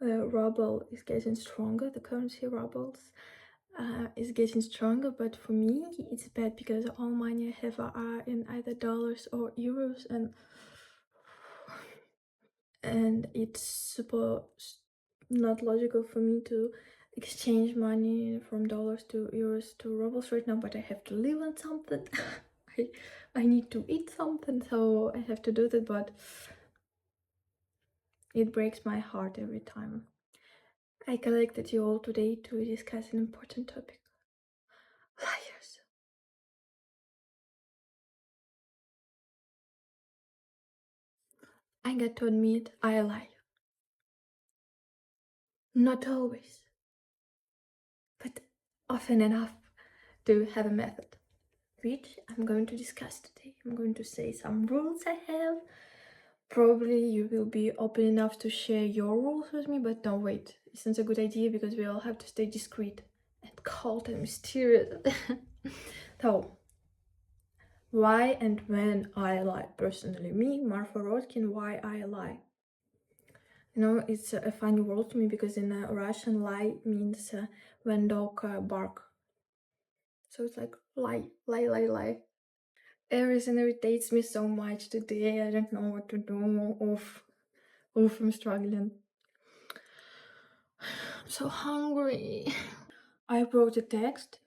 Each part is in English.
The ruble is getting stronger, the currency rubles is getting stronger, but for me it's bad because all money I have are in either dollars or euros, and it's super not logical for me to exchange money from dollars to euros to rubles right now, but I have to live on something. I need to eat something, so I have to do that, but it breaks my heart every time. I collected you all today to discuss an important topic. Liars. I got to admit, I lie. Not always, but often enough to have a method, which I'm going to discuss today. I'm going to say some rules I have. Probably you will be open enough to share your rules with me, but don't wait. It's not a good idea because we all have to stay discreet and cold and mysterious. So, why and when I lie? Personally, me, Marfa Rodkin, why I lie? You know, it's a funny word to me because in Russian, lie means when dog bark. So it's like lie, lie, lie, lie. Everything irritates me so much today. I don't know what to do. Oof, I'm struggling. I'm so hungry. I wrote a text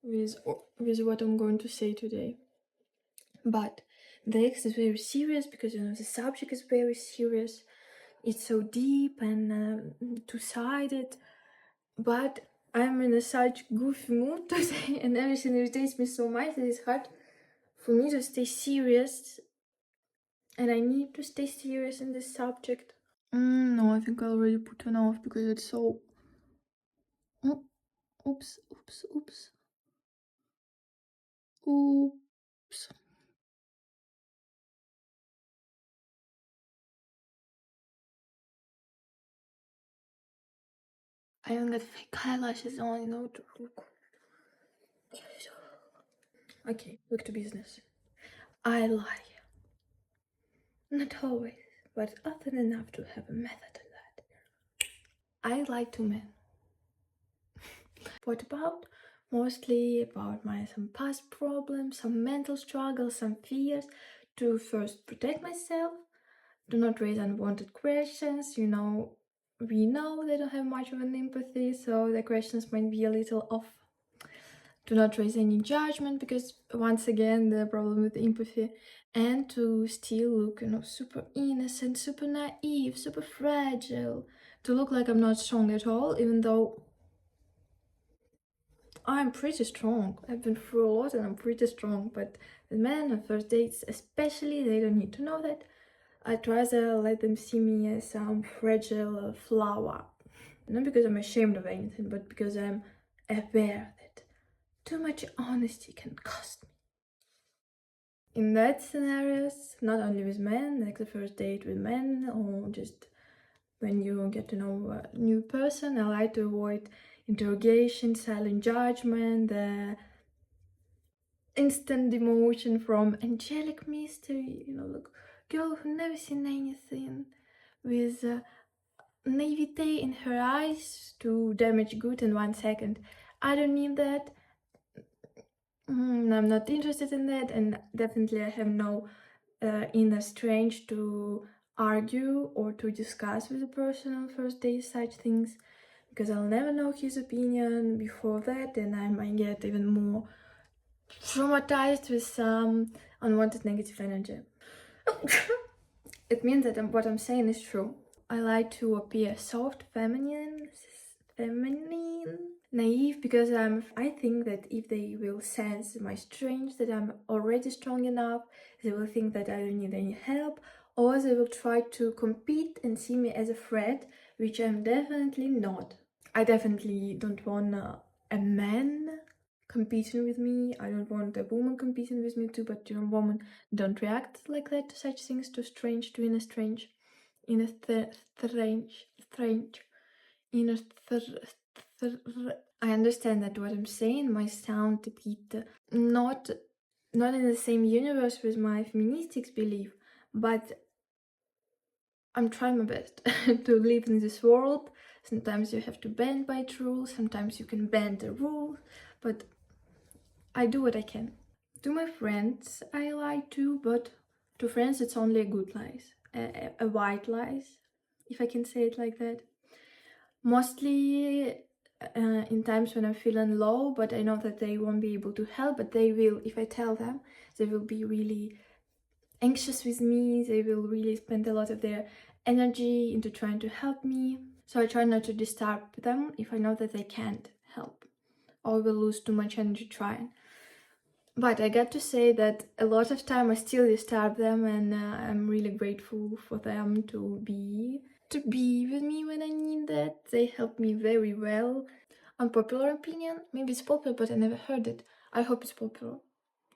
with what I'm going to say today. But the text is very serious because, you know, the subject is very serious. It's so deep and two-sided. But I'm in such goofy mood today and everything irritates me so much that it's hard for me to stay serious. And I need to stay serious in this subject. No, I think I already put one off because it's so... Oh, oops. I even got fake eyelashes on, you know, to look. Okay, back to business. I lie. Not always, but often enough to have a method in that. I lie to men. What about? Mostly about my some past problems, some mental struggles, some fears, to first protect myself, do not raise unwanted questions. You know, we know they don't have much of an empathy, so the questions might be a little off. Do not raise any judgment because, once again, the problem with empathy, and to still look, you know, super innocent, super naive, super fragile, to look like I'm not strong at all, even though I'm pretty strong. I've been through a lot and I'm pretty strong, but with men on first dates especially, they don't need to know that. I'd rather let them see me as some fragile flower. Not because I'm ashamed of anything, but because I'm aware that too much honesty can cost me. In that scenarios, not only with men, like the first date with men, or just when you get to know a new person, I like to avoid interrogation, silent judgment, the instant emotion from angelic mystery, you know, like girl who never seen anything, with naivete in her eyes to damage good in 1 second. I don't need that. I'm not interested in that, and definitely I have no inner strength to argue or to discuss with a person on first date such things, because I'll never know his opinion before that, and I might get even more traumatized with some unwanted negative energy. It means that what I'm saying is true. I like to appear soft, feminine, naive, because I think that if they will sense my strength, that I'm already strong enough, they will think that I don't need any help, or they will try to compete and see me as a threat, which I'm definitely not. I definitely don't want a man competing with me. I don't want a woman competing with me too, but you know, women don't react like that to such things, to strange, to inner strange, inner strange, inner I understand that what I'm saying might sound a bit not in the same universe with my feministic belief, but I'm trying my best to live in this world. Sometimes you have to bend by the rules, sometimes you can bend the rules, but I do what I can. To my friends, I lie too, but to friends, it's only a good lies, a white lies, if I can say it like that. Mostly in times when I'm feeling low, but I know that they won't be able to help, but they will, if I tell them, they will be really anxious with me, they will really spend a lot of their energy into trying to help me. So I try not to disturb them if I know that they can't help or will lose too much energy trying. But I got to say that a lot of time I still disturb them, and I'm really grateful for them to be with me when I need that. They help me very well. Unpopular opinion? Maybe it's popular, but I never heard it. I hope it's popular.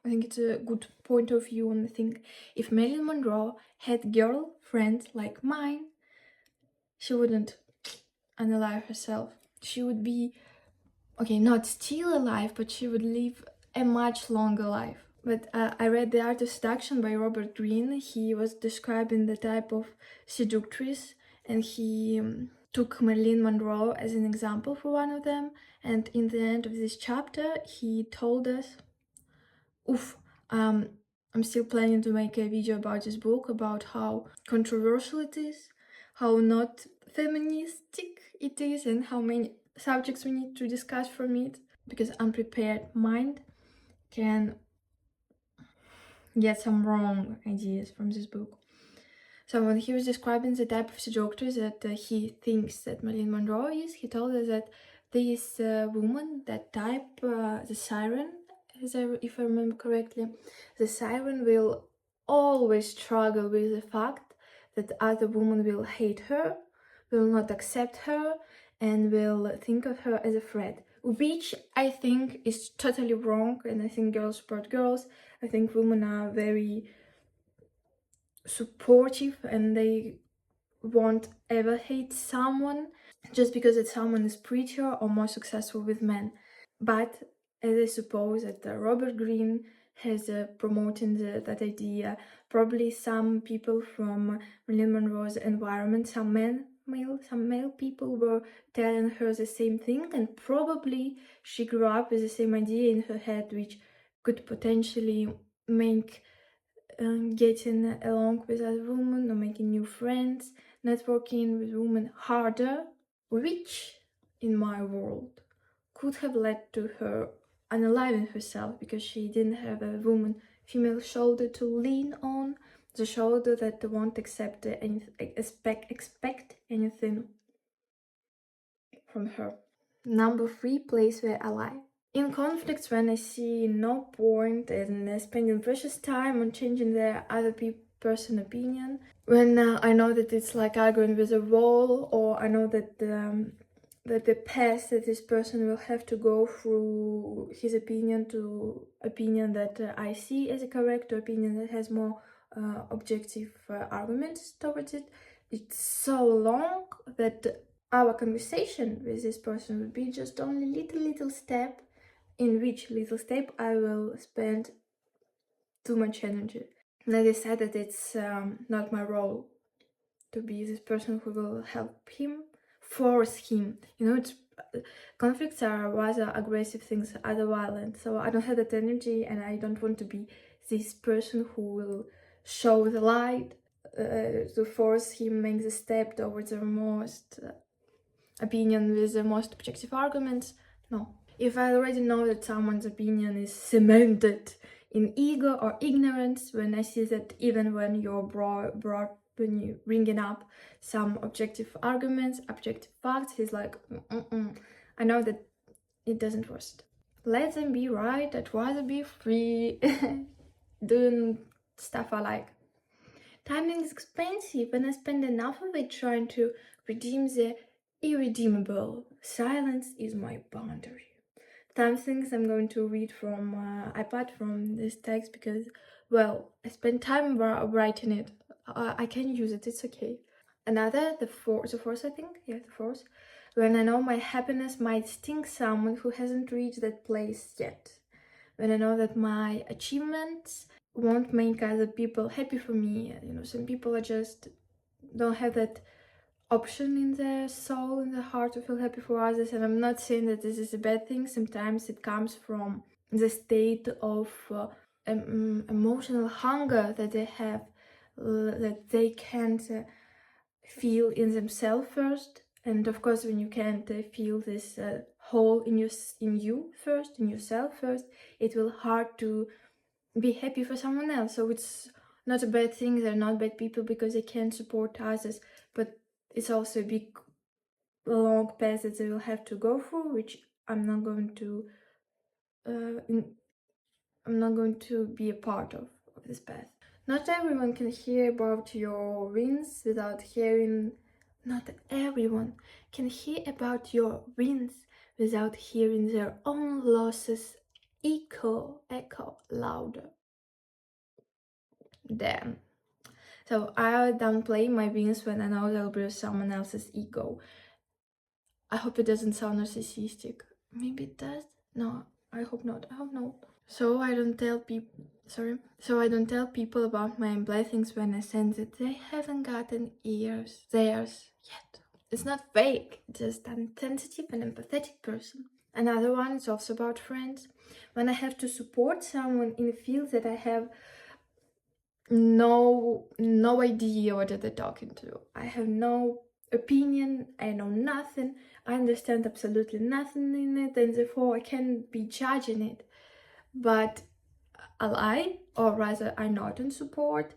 I think it's a good point of view on the thing. If Marilyn Monroe had girl friends like mine, she wouldn't unalive herself. She would be, okay, not still alive, but she would live a much longer life. But I read The Art of Seduction by Robert Greene. He was describing the type of seductress, and he took Marilyn Monroe as an example for one of them. And in the end of this chapter, he told us, oof, I'm still planning to make a video about this book, about how controversial it is, how not feministic it is, and how many subjects we need to discuss from it, because unprepared mind can get some wrong ideas from this book. So when he was describing the type of seductress that he thinks that Marilyn Monroe is, he told us that this woman, that type, the siren, if I remember correctly, the siren will always struggle with the fact that other women will hate her, will not accept her, and will think of her as a threat, which I think is totally wrong. And I think girls support girls. I think women are very supportive and they won't ever hate someone just because that someone is prettier or more successful with men. But as I suppose that Robert Greene has promoting that idea, probably some people from Marilyn Monroe's environment, some male people were telling her the same thing, and probably she grew up with the same idea in her head, which could potentially make getting along with other women or making new friends, networking with women harder, which in my world could have led to her unaliving herself because she didn't have a female shoulder to lean on, the shoulder that won't expect anything from her. Number 3, place where I lie. In conflicts, when I see no point in spending precious time on changing the other person's opinion, when I know that it's like arguing with a wall, or I know that the path that this person will have to go through his opinion to opinion that I see as a correct, or opinion that has more objective arguments towards it, it's so long that our conversation with this person would be just only little step, in which little step I will spend too much energy. And I decided it's not my role to be this person who will help him, force him. You know, it's conflicts are rather aggressive things, other violent. So I don't have that energy, and I don't want to be this person who will show the light to force him make the step towards the most opinion with the most objective arguments. No. If I already know that someone's opinion is cemented in ego or ignorance, when I see that even when you're when you're bringing up some objective arguments, objective facts, he's like, I know that it doesn't work. Let them be right, I'd rather be free, doing stuff I like. Timing is expensive, and I spend enough of it trying to redeem the irredeemable. Silence is my boundary. Some things I'm going to read from iPad from this text because, well, I spent time writing it. I can use it, it's okay. Another, the fourth I think, yeah, the fourth. When I know my happiness might sting someone who hasn't reached that place yet. When I know that my achievements won't make other people happy for me. You know, some people are just don't have that option in their soul, in their heart, to feel happy for others. And I'm not saying that this is a bad thing. Sometimes it comes from the state of emotional hunger that they have, that they can't feel in themselves first. And of course, when you can't feel this hole in you first, in yourself first, it will hard to be happy for someone else. So it's not a bad thing. They're not bad people because they can't support others, but it's also a big long path that they will have to go through, which I'm not going to be a part of this path. Not everyone can hear about your wins without hearing. Not everyone can hear about your wins without hearing their own losses echo louder. Damn. So I downplay my wins when I know they'll bruise someone else's ego. I hope it doesn't sound narcissistic. Maybe it does. No, I hope not. I hope not. So I don't tell people about my blessings when I sense that they haven't gotten theirs yet. It's not fake, just I'm a sensitive and empathetic person. Another one is also about friends. When I have to support someone in a field that I have no idea what they're talking to. I have no opinion, I know nothing, I understand absolutely nothing in it, and therefore I can't be judging it. But I lie, or rather I not in support,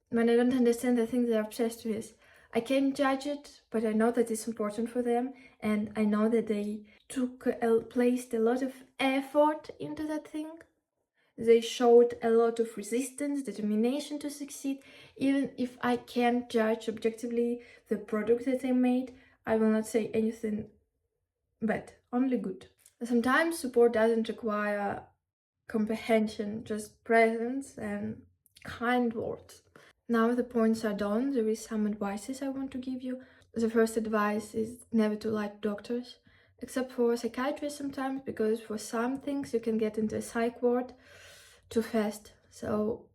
when I don't understand the things they're obsessed with. I can't judge it, but I know that it's important for them, and I know that they placed a lot of effort into that thing. They showed a lot of resistance, determination to succeed. Even if I can't judge objectively the product that they made, I will not say anything bad, only good. Sometimes support doesn't require comprehension, just presence and kind words. Now the points are done, there is some advices I want to give you. The first advice is never to lie to doctors, except for psychiatrists sometimes, because for some things you can get into a psych ward too fast. So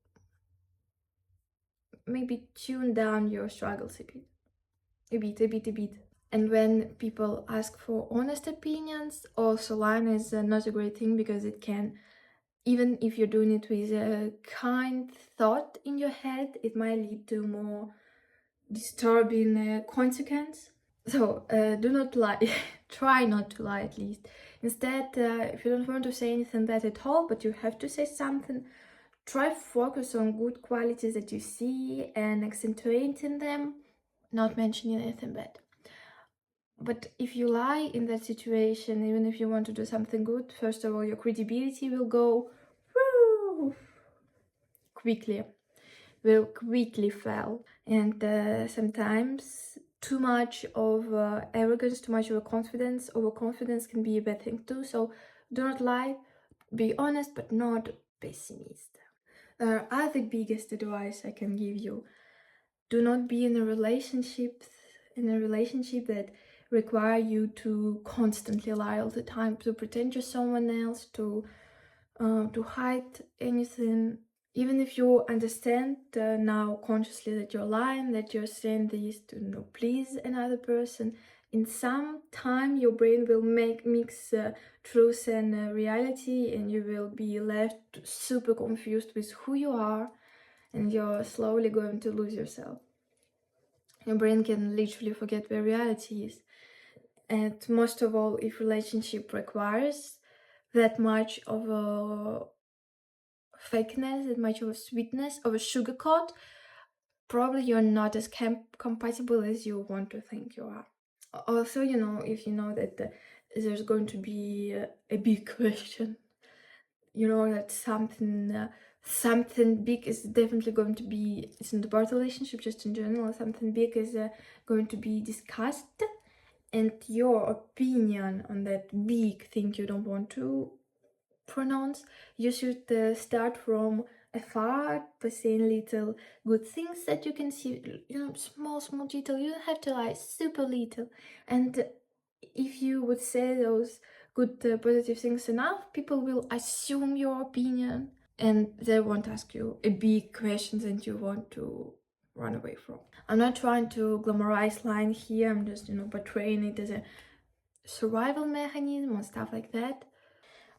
maybe tune down your struggles a bit. And when people ask for honest opinions, also lying is not a great thing, because it can, even if you're doing it with a kind thought in your head, it might lead to more disturbing consequence. So do not lie. Try not to lie, at least. Instead, if you don't want to say anything bad at all, but you have to say something, try focus on good qualities that you see and accentuating them, not mentioning anything bad. But if you lie in that situation, even if you want to do something good, first of all, your credibility will go quickly, will quickly fail. And sometimes too much of arrogance, too much of overconfidence can be a bad thing too. So do not lie, be honest, but not pessimist. Other biggest advice I can give you: do not be in a relationship that require you to constantly lie all the time, to pretend you're someone else, to hide anything. Even if you understand now consciously that you're lying, that you're saying this to please another person, in some time your brain will mix truth and reality, and you will be left super confused with who you are, and you're slowly going to lose yourself. Your brain can literally forget where reality is. And most of all, if relationship requires that much of a fakeness, that much of a sweetness, of a sugarcoat, probably you're not as compatible as you want to think you are. Also, if you know that there's going to be a big question, that something big is definitely going to be, it's not about relationship, just in general, something big is going to be discussed, and your opinion on that big thing you don't want to pronounce, you should start from afar by saying little good things that you can see, small detail. You don't have to lie, super little. And if you would say those good positive things enough, people will assume your opinion, and they won't ask you a big questions, and you want to run away from. I'm not trying to glamorize lying here, I'm just, portraying it as a survival mechanism or stuff like that.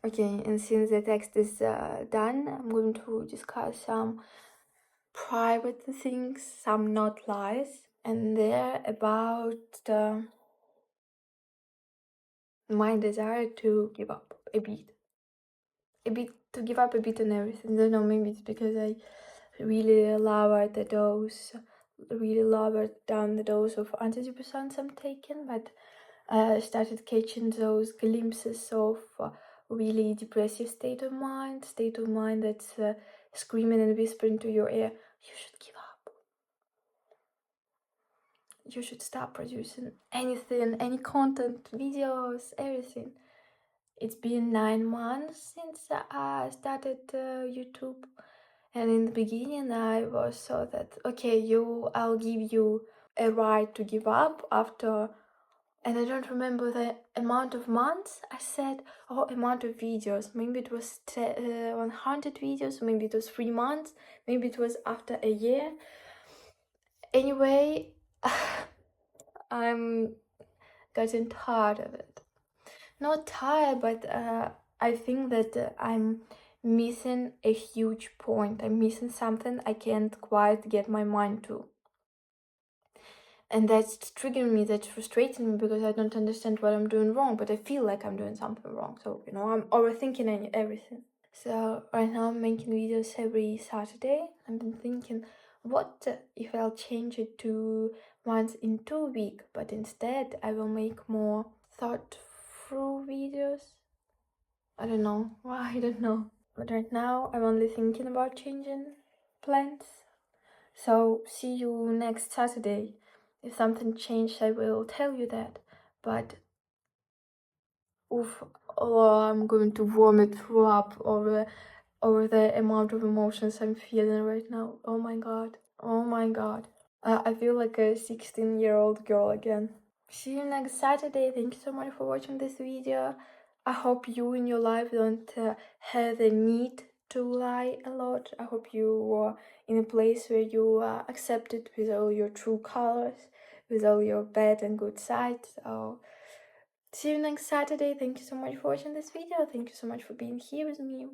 Okay, and since the text is done, I'm going to discuss some private things, some not lies, and they're about my desire to give up a bit. To give up a bit on everything. I don't know, maybe it's because I really lowered the dose, really lowered down the dose of antidepressants I'm taking, but I started catching those glimpses of really depressive state of mind that's screaming and whispering to your ear, you should give up. You should stop producing anything, any content, videos, everything. It's been 9 months since I started YouTube, and in the beginning I was so that, okay, I'll give you a right to give up after, and I don't remember the amount of months I said, or amount of videos. Maybe it was 100 videos, maybe it was 3 months, maybe it was after a year. Anyway, I'm getting tired of it. Not tired, but I think that I'm missing a huge point. I'm missing something I can't quite get my mind to. And that's triggering me, that's frustrating me, because I don't understand what I'm doing wrong, but I feel like I'm doing something wrong. So, I'm overthinking everything. So right now I'm making videos every Saturday. I've been thinking, what if I'll change it to once in 2 weeks, but instead I will make more thought through videos. I don't know why, I don't know. But right now I'm only thinking about changing plans. So see you next Saturday. If something changed, I will tell you that. But oof, I'm going to vomit, throw up over the amount of emotions I'm feeling right now. Oh my god. Oh my god. I feel like a 16-year-old girl again. See you next Saturday. Thank you so much for watching this video. I hope you in your life don't have the need to lie a lot. I hope you are in a place where you are accepted with all your true colors, with all your bad and good sides. So see you next Saturday. Thank you so much for watching this video. Thank you so much for being here with me.